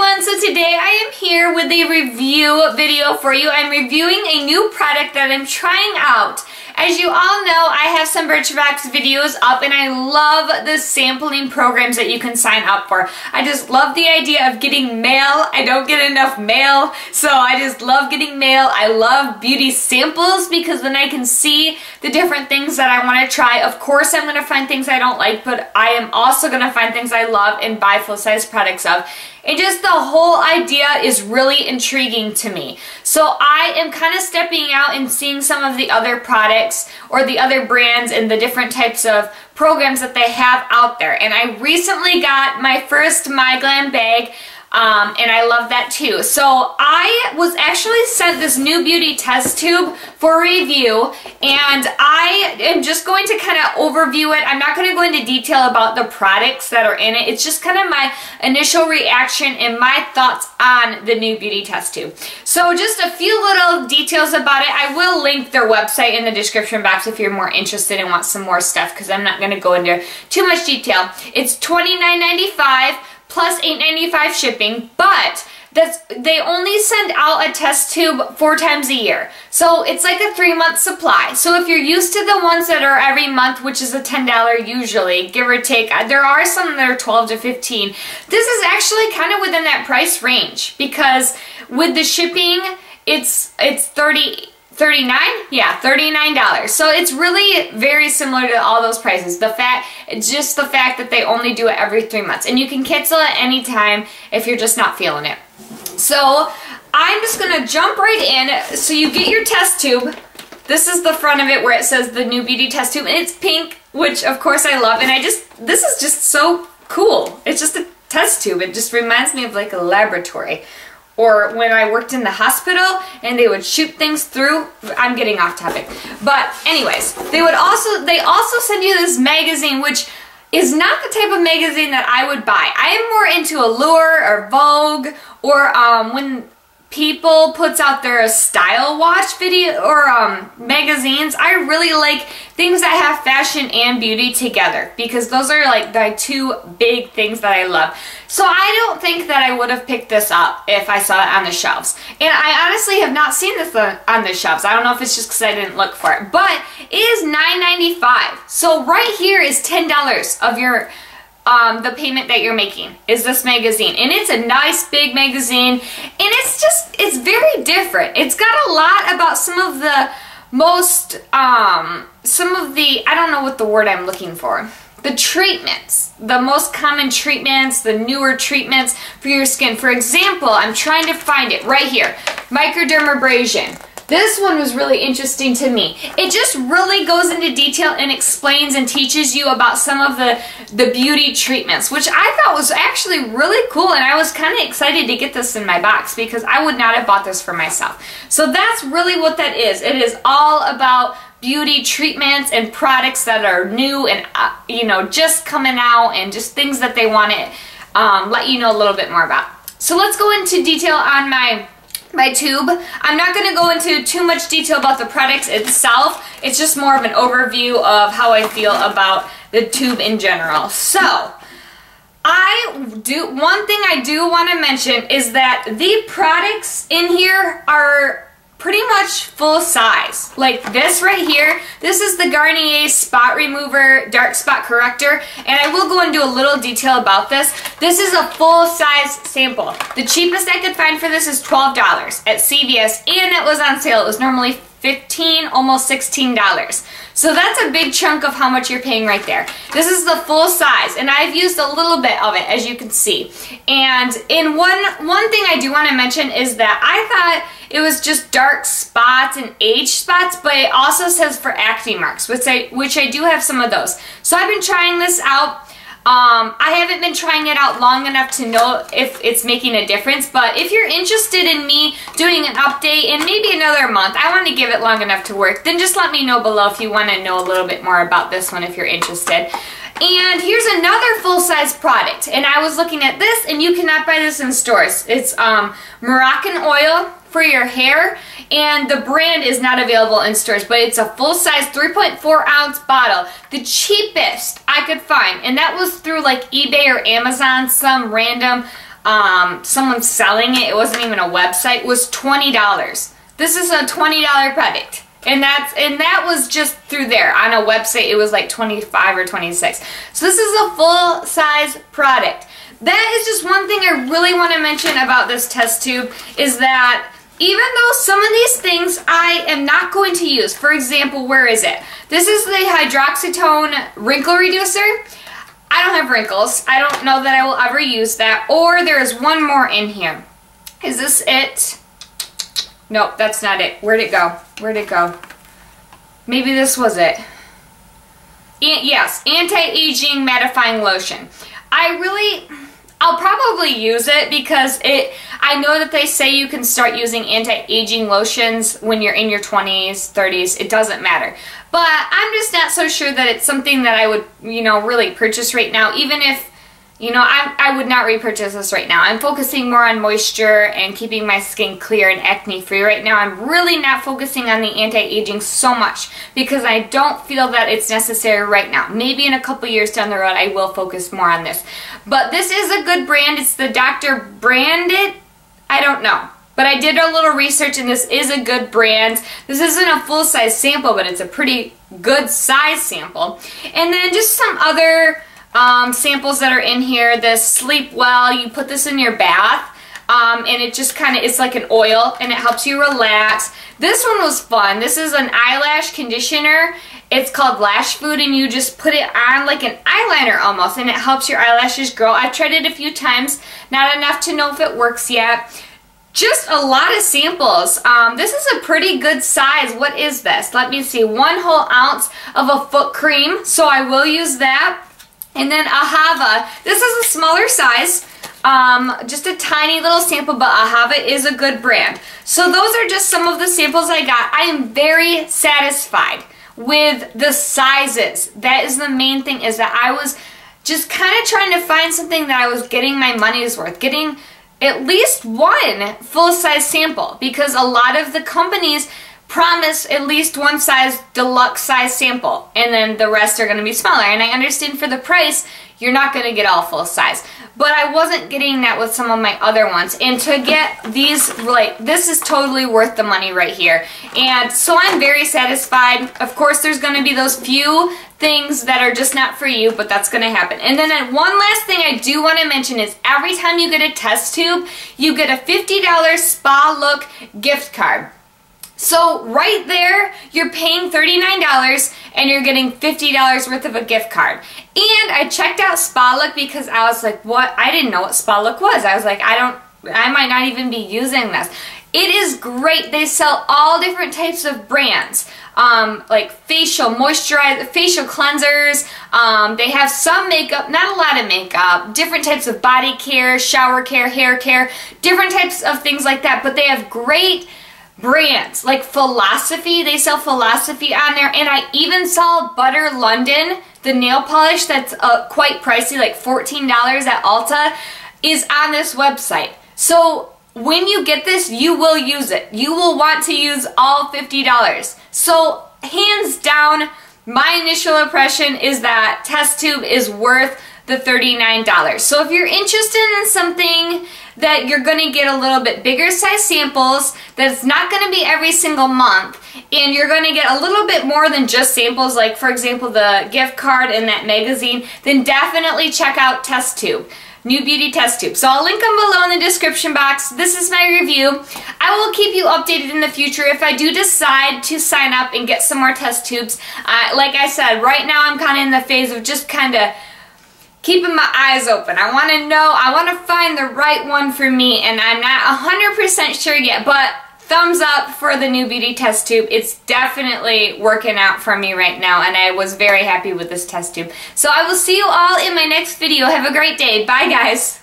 everyone, so today I am here with a review video for you. I'm reviewing a new product that I'm trying out. As you all know, I have some Birchbox videos up and I love the sampling programs that you can sign up for. I just love the idea of getting mail. I don't get enough mail, so I just love getting mail. I love beauty samples because then I can see the different things that I want to try. Of course, I'm going to find things I don't like, but I am also going to find things I love and buy full-size products of. And just the whole idea is really intriguing to me. So I am kind of stepping out and seeing some of the other products or the other brands and the different types of programs that they have out there. And I recently got my first MyGlam bag. And I love that too. So I was actually sent this NewBeauty Test Tube for review, and I am just going to kind of overview it. I'm not going to go into detail about the products that are in it. It's just kind of my initial reaction and my thoughts on the NewBeauty Test Tube. So just a few little details about it. I will link their website in the description box if you're more interested and want some more stuff, because I'm not going to go into too much detail. It's $29.95. plus $8.95 shipping, but they only send out a test tube 4 times a year. So it's like a 3-month supply. So if you're used to the ones that are every month, which is a $10 usually, give or take, there are some that are $12 to $15. This is actually kind of within that price range because with the shipping, it's $39? Yeah, $39. So it's really very similar to all those prices. Just the fact that they only do it every 3 months. And you can cancel at any time if you're just not feeling it. So I'm just going to jump right in. So you get your test tube. This is the front of it where it says the NewBeauty Test Tube. And it's pink, which of course I love. And this is just so cool. It's just a test tube. It just reminds me of like a laboratory. Or when I worked in the hospital and they would shoot things through. I'm getting off topic. But anyways, they also send you this magazine, which is not the type of magazine that I would buy. I am more into Allure or Vogue, or when People puts out their style watch video or magazines. I really like things that have fashion and beauty together because those are like the 2 big things that I love. So I don't think that I would have picked this up if I saw it on the shelves. And I honestly have not seen this on the shelves. I don't know if it's just because I didn't look for it. But it is $9.95. So right here is $10 of your the payment that you're making is this magazine. And it's a nice big magazine, and it's very different. It's got a lot about some of the I don't know what the word I'm looking for. The treatments, the most common treatments, the newer treatments for your skin. For example, I'm trying to find it right here. Microdermabrasion. This one was really interesting to me. It just really goes into detail and explains and teaches you about some of the beauty treatments, which I thought was actually really cool, and I was kind of excited to get this in my box because I would not have bought this for myself. So that's really what that is. It is all about beauty treatments and products that are new and just coming out, and just things that they want to let you know a little bit more about. So let's go into detail on my tube. I'm not going to go into too much detail about the products itself. It's just more of an overview of how I feel about the tube in general. So, one thing I do want to mention is that the products in here are pretty much full size. Like this right here, this is the Garnier Spot Remover Dark Spot Corrector, and I will go into a little detail about this. This is a full size sample. The cheapest I could find for this is $12 at CVS, and it was on sale. It was normally $15, almost $16. So that's a big chunk of how much you're paying right there. This is the full size, and I've used a little bit of it, as you can see. And in one thing I do want to mention is that I thought it was just dark spots and age spots, but it also says for acne marks, which I do have some of those. So I've been trying this out. I haven't been trying it out long enough to know if it's making a difference, but if you're interested in me doing an update in maybe another month, I want to give it long enough to work, then just let me know below if you want to know a little bit more about this one if you're interested. And here's another full-size product, and I was looking at this, and you cannot buy this in stores. It's Moroccan oil for your hair, and the brand is not available in stores, but it's a full-size 3.4-ounce bottle, the cheapest I could find, and that was through like eBay or Amazon, some random someone selling it, it wasn't even a website, was $20. This is a $20 product. And that was just through there. On a website, it was like 25 or 26. So this is a full-size product. That is just one thing I really want to mention about this test tube, is that even though some of these things I am not going to use, for example, where is it? This is the hydroxytone wrinkle reducer. I don't have wrinkles. I don't know that I will ever use that. Or there is one more in here. Is this it? Nope, that's not it. Where'd it go? Where'd it go? Maybe this was it. Yes, anti-aging mattifying lotion. I'll probably use it because I know that they say you can start using anti-aging lotions when you're in your 20s, 30s. It doesn't matter. But I'm just not so sure that it's something that I would, really purchase right now, even if, I would not repurchase this right now. I'm focusing more on moisture and keeping my skin clear and acne-free right now. I'm really not focusing on the anti-aging so much because I don't feel that it's necessary right now. Maybe in a couple years down the road, I will focus more on this. But this is a good brand. It's the Dr. Branded. I don't know. But I did a little research and this is a good brand. This isn't a full-size sample, but it's a pretty good size sample. And then just some other samples that are in here. This Sleep Well, you put this in your bath and it just it's like an oil and it helps you relax. This one was fun. This is an eyelash conditioner. It's called Lash Food and you just put it on like an eyeliner almost and it helps your eyelashes grow. I've tried it a few times, not enough to know if it works yet. Just a lot of samples. This is a pretty good size. What is this? Let me see. 1 whole ounce of a foot cream, so I will use that. And then Ahava. This is a smaller size, just a tiny little sample, but Ahava is a good brand. So those are just some of the samples I got. I am very satisfied with the sizes. That is the main thing, is that I was just kind of trying to find something that I was getting my money's worth, getting at least one full-size sample, because a lot of the companies promise at least one size, deluxe size sample, and then the rest are going to be smaller. And I understand for the price, you're not going to get all full size. But I wasn't getting that with some of my other ones. And to get these, this is totally worth the money right here. And so I'm very satisfied. Of course, there's going to be those few things that are just not for you, but that's going to happen. And then one last thing I do want to mention is every time you get a test tube, you get a $50 Spa Look gift card. So right there, you're paying $39 and you're getting $50 worth of a gift card. And I checked out Spa Look because I was like, what? I didn't know what Spa Look was. I was like, I might not even be using this. It is great. They sell all different types of brands, like facial moisturizer, facial cleansers. They have some makeup, not a lot of makeup, different types of body care, shower care, hair care, different types of things like that. But they have great brands like Philosophy. They sell Philosophy on there, and I even saw Butter London, the nail polish that's quite pricey, like $14 at Ulta, is on this website. So when you get this, you will use it. You will want to use all $50. So hands down, my initial impression is that test tube is worth the $39. So if you're interested in something that you're going to get a little bit bigger size samples, that's not going to be every single month, and you're going to get a little bit more than just samples, like for example the gift card and that magazine, then definitely check out Test Tube. NewBeauty Test Tube. So I'll link them below in the description box. This is my review. I will keep you updated in the future if I do decide to sign up and get some more test tubes. Like I said, right now I'm kind of in the phase of just kind of keeping my eyes open. I want to know, I want to find the right one for me, and I'm not 100% sure yet, but thumbs up for the NewBeauty Test Tube. It's definitely working out for me right now, and I was very happy with this test tube. So I will see you all in my next video. Have a great day. Bye, guys.